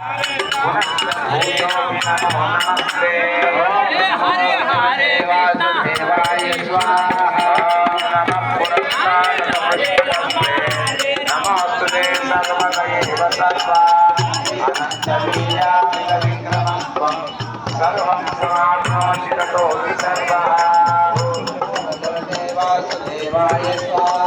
हरे हरे वासुदेवाय स्वाहा नमोस्तुते सर्वगणे सर्वा अनन्तवीर्यामितविक्रमं त्वं सर्वं समाप्नोषितो सर्वः वासुदेवाय स्वाहा